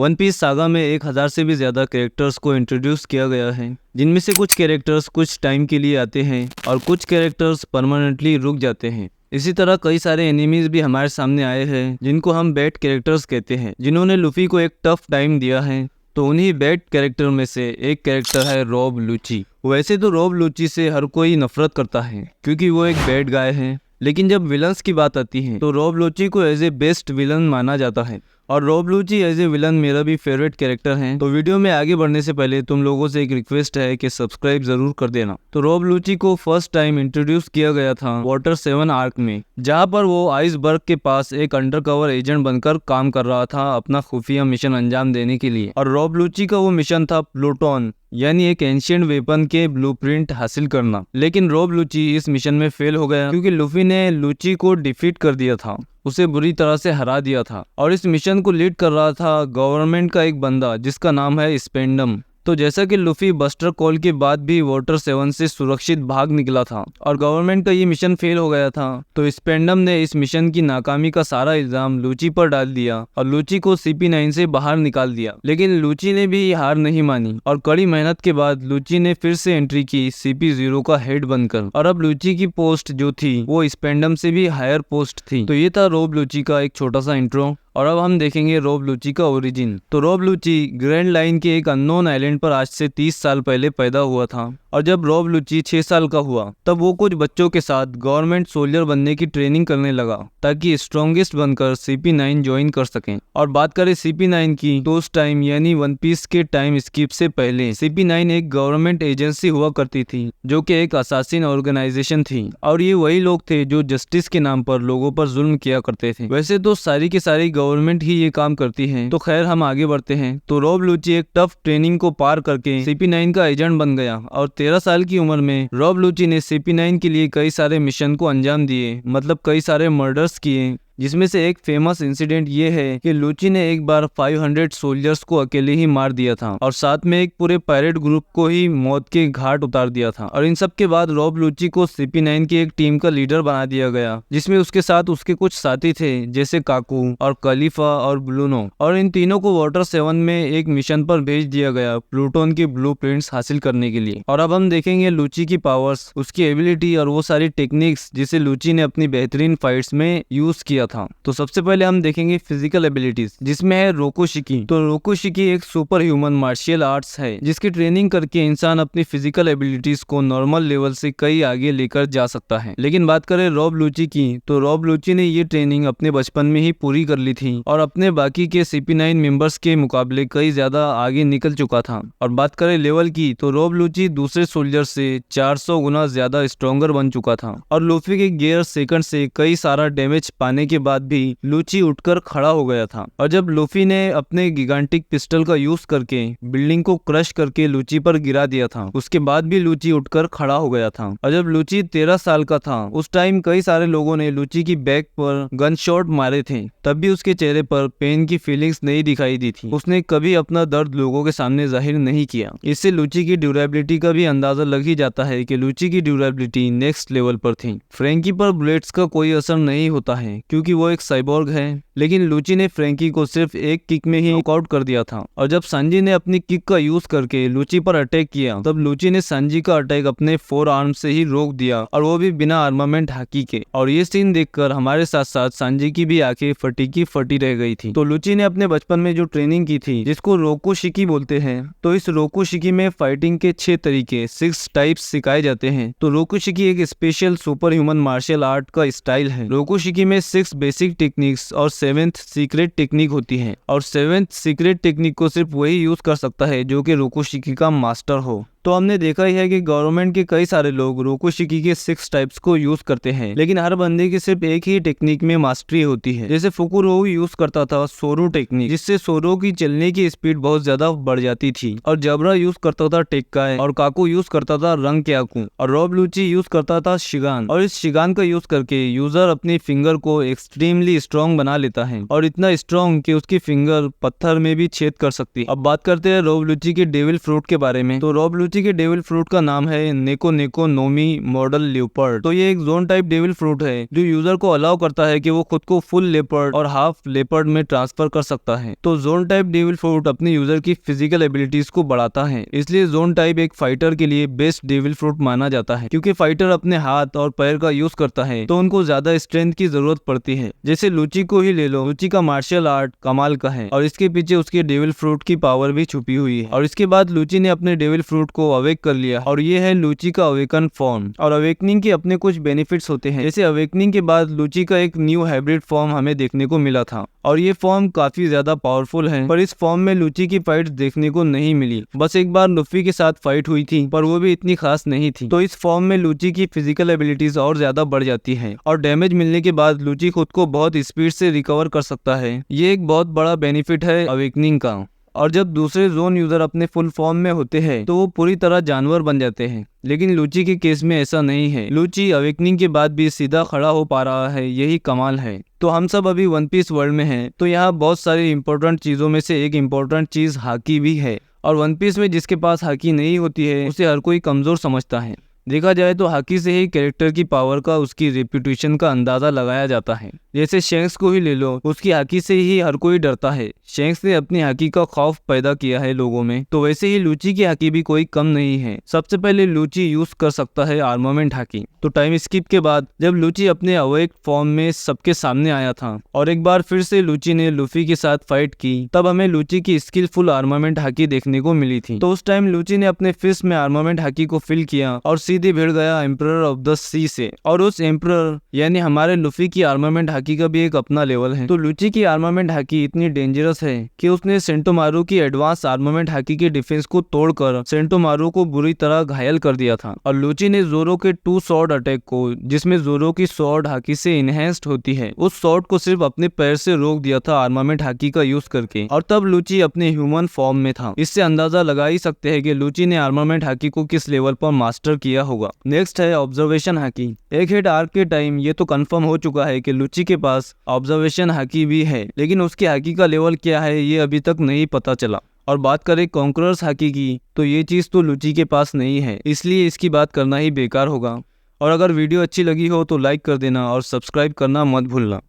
One piece saga में 1000 से भी ज़्यादा कैरेक्टर्स को इंट्रोड्यूस किया गया है, जिनमें से कुछ कैरेक्टर्स कुछ टाइम के लिए आते हैं और कुछ कैरेक्टर्स परमानेंटली रुक जाते हैं। इसी तरह कई सारे एनिमीज भी हमारे सामने आए हैं जिनको हम बैड कैरेक्टर्स कहते हैं, जिन्होंने लूफी को एक टफ टाइम दिया है। तो उन्हीं बैड कैरेक्टर में से एक कैरेक्टर है रॉब लूची। वैसे तो रॉब लूची से हर कोई नफरत करता है क्योंकि वो एक बैड गाय है, लेकिन जब विलन्स की बात आती है तो रॉब लूची को एज ए बेस्ट विलन माना जाता है और Rob Lucci as a villain मेरा भी फेवरेट कैरेक्टर है। तो वीडियो में आगे बढ़ने से पहले तुम लोगों से एक रिक्वेस्ट है कि सब्सक्राइब जरूर कर देना। तो रॉब लूची को फर्स्ट टाइम इंट्रोड्यूस किया गया था वाटर 7 आर्क में, जहां पर वो आइसबर्ग के पास एक अंडरकवर एजेंट बनकर काम कर रहा था अपना खुफिया मिशन अंजाम देने के लिए। और रॉब लूची का वो मिशन था प्लूटोन, यानी एक एंशिएंट वेपन के ब्लूप्रिंट हासिल करना। लेकिन रॉब लूची इस मिशन में फेल हो गया क्योंकि लूफी ने लूची को डिफीट कर दिया था, उसे बुरी तरह से हरा दिया था। और इस मिशन को लीड कर रहा था गवर्नमेंट का एक बंदा जिसका नाम है स्पेंडम। तो जैसा कि लूफी बस्टर कॉल के बाद भी वाटर 7 से सुरक्षित भाग निकला था और गवर्नमेंट का ये मिशन फेल हो गया था, तो स्पेंडम ने इस मिशन की नाकामी का सारा इल्जाम लूची पर डाल दिया और लूची को CP9 से बाहर निकाल दिया। लेकिन लूची ने भी हार नहीं मानी और कड़ी मेहनत के बाद लूची ने फिर से एंट्री की CP0 का हेड बनकर। और अब लूची की पोस्ट जो थी वो स्पेंडम से भी हायर पोस्ट थी। तो ये था रॉब लूची का एक छोटा सा इंट्रो। और अब हम देखेंगे रॉब लूची का ओरिजिन। तो रॉब लूची ग्रैंड लाइन के एक अननोन आइलैंड पर आज से 30 साल पहले पैदा हुआ था। और जब रॉब लूची 6 साल का हुआ तब वो कुछ बच्चों के साथ गवर्नमेंट सोल्जर बनने की ट्रेनिंग करने लगा ताकि स्ट्रॉन्गेस्ट बनकर CP9 ज्वाइन कर सकें। और बात करें CP9 की तो उस टाइम यानी वन पीस के टाइम स्किप से पहले CP9 एक गवर्नमेंट एजेंसी हुआ करती थी जो कि एक असासिन ऑर्गेनाइजेशन थी। और ये वही लोग थे जो जस्टिस के नाम पर लोगों पर जुल्म किया करते थे। वैसे तो सारी की सारी गवर्नमेंट ही ये काम करती है। तो खैर हम आगे बढ़ते हैं। तो रॉब लूची एक टफ ट्रेनिंग को पार करके CP9 का एजेंट बन गया और 13 साल की उम्र में रॉब लूची ने CP9 के लिए कई सारे मिशन को अंजाम दिए, मतलब कई सारे मर्डर्स किए, जिसमें से एक फेमस इंसिडेंट ये है कि लूची ने एक बार 500 सोल्जर्स को अकेले ही मार दिया था और साथ में एक पूरे पायरेट ग्रुप को ही मौत के घाट उतार दिया था। और इन सब के बाद रॉब लूची को CP9 की एक टीम का लीडर बना दिया गया, जिसमें उसके साथ उसके कुछ साथी थे जैसे काकू और खलीफा और ब्लूनो। और इन तीनों को वाटर 7 में एक मिशन पर भेज दिया गया प्लूटोन के ब्लूप्रिंट्स हासिल करने के लिए। और अब हम देखेंगे लूची की पावर्स, उसकी एबिलिटी और वो सारी टेक्निक्स जिसे लूची ने अपनी बेहतरीन फाइट्स में यूज किया था। तो सबसे पहले हम देखेंगे फिजिकल एबिलिटीज, जिसमें है रोकुशिकी। तो रोकुशिकी एक सुपर ह्यूमन मार्शियल आर्ट्स है जिसकी ट्रेनिंग करके इंसान अपनी फिजिकल एबिलिटीज को नॉर्मल लेवल से कई आगे लेकर जा सकता है। लेकिन बात करें रॉब लूची की तो रॉब लूची ने ये ट्रेनिंग अपने बचपन में ही पूरी कर ली थी और अपने बाकी के CP9 मेंबर्स के मुकाबले कई ज्यादा आगे निकल चुका था। और बात करें लेवल की तो रॉब लूची दूसरे सोल्जर से 400 गुना ज्यादा स्ट्रॉन्गर बन चुका था और लूफी के गियर सेकंड से कई सारा डैमेज पाने के बाद भी लूची उठकर खड़ा हो गया था। और जब लूफी ने अपने गिगांटिक पिस्टल का यूज करके बिल्डिंग को क्रश करके लूची पर गिरा दिया था, उसके बाद भी लूची उठकर खड़ा हो गया था। और जब लूची 13 साल का था उस टाइम कई सारे लोगों ने लूची की बैक पर गन शॉट मारे थे, तब भी उसके चेहरे पर पेन की फीलिंग्स नहीं दिखाई दी थी। उसने कभी अपना दर्द लोगों के सामने जाहिर नहीं किया। इससे लूची की ड्यूरेबिलिटी का भी अंदाजा लग ही जाता है कि लूची की ड्यूरेबिलिटी नेक्स्ट लेवल पर थी। फ्रैंकी पर बुलेट्स का कोई असर नहीं होता है क्योंकि वो एक साइबोर्ग है, लेकिन लूची ने फ्रैंकी को सिर्फ एक किक में ही नॉकआउट कर दिया था। और जब सांजी ने अपनी किक का यूज करके लूची पर अटैक किया तब लूची ने सांजी का अटैक अपने 4 आर्म से ही रोक दिया और वो भी बिना आर्मामेंट हाकी के। और ये सीन देखकर हमारे साथ साथ सांजी की भी आंखें फटी की फटी रह गई थी। तो लूची ने अपने बचपन में जो ट्रेनिंग की थी जिसको रोकुशिकी बोलते हैं, तो इस रोकुशिकी में फाइटिंग के 6 तरीके 6 टाइप्स सिखाए जाते हैं। तो रोकुशिकी एक special super human martial art का स्टाइल है। रोकुशिकी में 6 बेसिक टेक्निक्स और 7th सीक्रेट टेक्निक होती है और 7th सीक्रेट टेक्निक को सिर्फ वही यूज कर सकता है जो कि रोकुशिकी का मास्टर हो। तो हमने देखा ही है कि गवर्नमेंट के कई सारे लोग रोकुशिकी के 6 टाइप्स को यूज करते हैं, लेकिन हर बंदे की सिर्फ एक ही टेक्निक में मास्टरी होती है। जैसे फुकुरो यूज करता था सोरो टेक्निक, जिससे सोरो की चलने की स्पीड बहुत ज्यादा बढ़ जाती थी। और जबरा यूज करता था टेक्काई और काकू यूज करता था रंग क्याकू और रॉब लूची यूज करता था शिगान। और इस शिगान का यूज करके यूजर अपनी फिंगर को एक्सट्रीमली स्ट्रॉन्ग बना लेता है और इतना स्ट्रॉन्ग कि उसकी फिंगर पत्थर में भी छेद कर सकती है। अब बात करते हैं रॉब लूची के डेविल फ्रूट के बारे में। तो रॉब लूची के डेविल फ्रूट का नाम है नेको नेको नोमी मॉडल लेपर्ड। तो ये एक जोन टाइप डेविल फ्रूट है जो यूजर को अलाउ करता है कि वो खुद को फुल लेपर्ड और हाफ लेपर्ड में ट्रांसफर कर सकता है। तो जोन टाइप डेविल फ्रूट अपने यूजर की फिजिकल एबिलिटीज को बढ़ाता है, इसलिए जोन टाइप एक फाइटर के लिए बेस्ट डेविल फ्रूट माना जाता है। क्योंकि फाइटर अपने हाथ और पैर का यूज करता है तो उनको ज्यादा स्ट्रेंथ की जरूरत पड़ती है। जैसे लूची को ही ले लो, लूची का मार्शल आर्ट कमाल का है और इसके पीछे उसके डेविल फ्रूट की पावर भी छुपी हुई है। और इसके बाद लूची ने अपने डेविल फ्रूट को अवेक कर लिया और ये है लूची का अवेकन फॉर्म। और अवेकनिंग के अपने कुछ बेनिफिट्स होते हैं, जैसे अवेकनिंग के बाद लूची का एक न्यू हाइब्रिड फॉर्म हमें देखने को मिला था और ये फॉर्म काफी ज्यादा पावरफुल है। पर इस फॉर्म में लूची की फाइट देखने को नहीं मिली, बस एक बार लुफी के साथ फाइट हुई थी पर वो भी इतनी खास नहीं थी। तो इस फॉर्म में लूची की फिजिकल एबिलिटीज और ज्यादा बढ़ जाती है और डैमेज मिलने के बाद लूची खुद को बहुत स्पीड से रिकवर कर सकता है। ये एक बहुत बड़ा बेनिफिट है अवेकनिंग का। और जब दूसरे जोन यूजर अपने फुल फॉर्म में होते हैं तो वो पूरी तरह जानवर बन जाते हैं, लेकिन लूची के केस में ऐसा नहीं है। लूची अवेकनिंग के बाद भी सीधा खड़ा हो पा रहा है, यही कमाल है। तो हम सब अभी वन पीस वर्ल्ड में हैं, तो यहाँ बहुत सारी इंपॉर्टेंट चीजों में से एक इम्पोर्टेंट चीज हाकी भी है। और वन पीस में जिसके पास हाकी नहीं होती है उसे हर कोई कमजोर समझता है। देखा जाए तो हाकी से ही कैरेक्टर की पावर का, उसकी रेप्यूटेशन का अंदाजा लगाया जाता है। जैसे शैंक्स को ही ले लो, उसकी हाकी से ही हर कोई डरता है। शैंक्स ने अपनी हाकी का खौफ पैदा किया है लोगों में, तो वैसे ही लूची की हाकी भी कोई कम नहीं है। सबसे पहले लूची यूज कर सकता है आर्मामेंट हाकी। तो टाइम स्किप के बाद जब लूची अपने अवेक फॉर्म में सबके सामने आया था और एक बार फिर से लूची ने लूफी के साथ फाइट की, तब हमें लूची की स्किलफुल आर्मामेंट हाकी देखने को मिली थी। तो उस टाइम लूची ने अपने फिस्ट में आर्मामेंट हाकी को फिल किया और सीधे भिड़ गया एम्परर ऑफ द सी से। और उस एम्परर यानी हमारे लूफी की आर्मामेंट हाकी का भी एक अपना लेवल है। तो लूची की आर्मामेंट हाकी इतनी डेंजरस है कि उसने सेंटोमारू की एडवांस आर्मामेंट हाकी के डिफेंस को तोड़कर सेंटोमारू को बुरी तरह घायल कर दिया था। और लूची ने जोरो के 2 स्वॉर्ड अटैक को, जिसमें जोरो की स्वॉर्ड हाकी से इनहेंस्ड होती है, उस स्वॉर्ड को सिर्फ अपने पैर से रोक दिया था आर्मामेंट हाकी का यूज करके। और तब लूची अपने ह्यूमन फॉर्म में था। इससे अंदाजा लगा ही सकते हैं कि लूची ने आर्मामेंट हाकी को किस लेवल पर मास्टर किया होगा। नेक्स्ट है ऑब्जर्वेशन हाकी। एक हिट आर्क के टाइम ये तो कंफर्म हो चुका है कि लूची के पास ऑब्जर्वेशन हाकी भी है, लेकिन उसकी हाकी का लेवल क्या है ये अभी तक नहीं पता चला। और बात करें कॉन्करर्स हाकी की, तो ये चीज तो लूची के पास नहीं है, इसलिए इसकी बात करना ही बेकार होगा। और अगर वीडियो अच्छी लगी हो तो लाइक कर देना और सब्सक्राइब करना मत भूलना।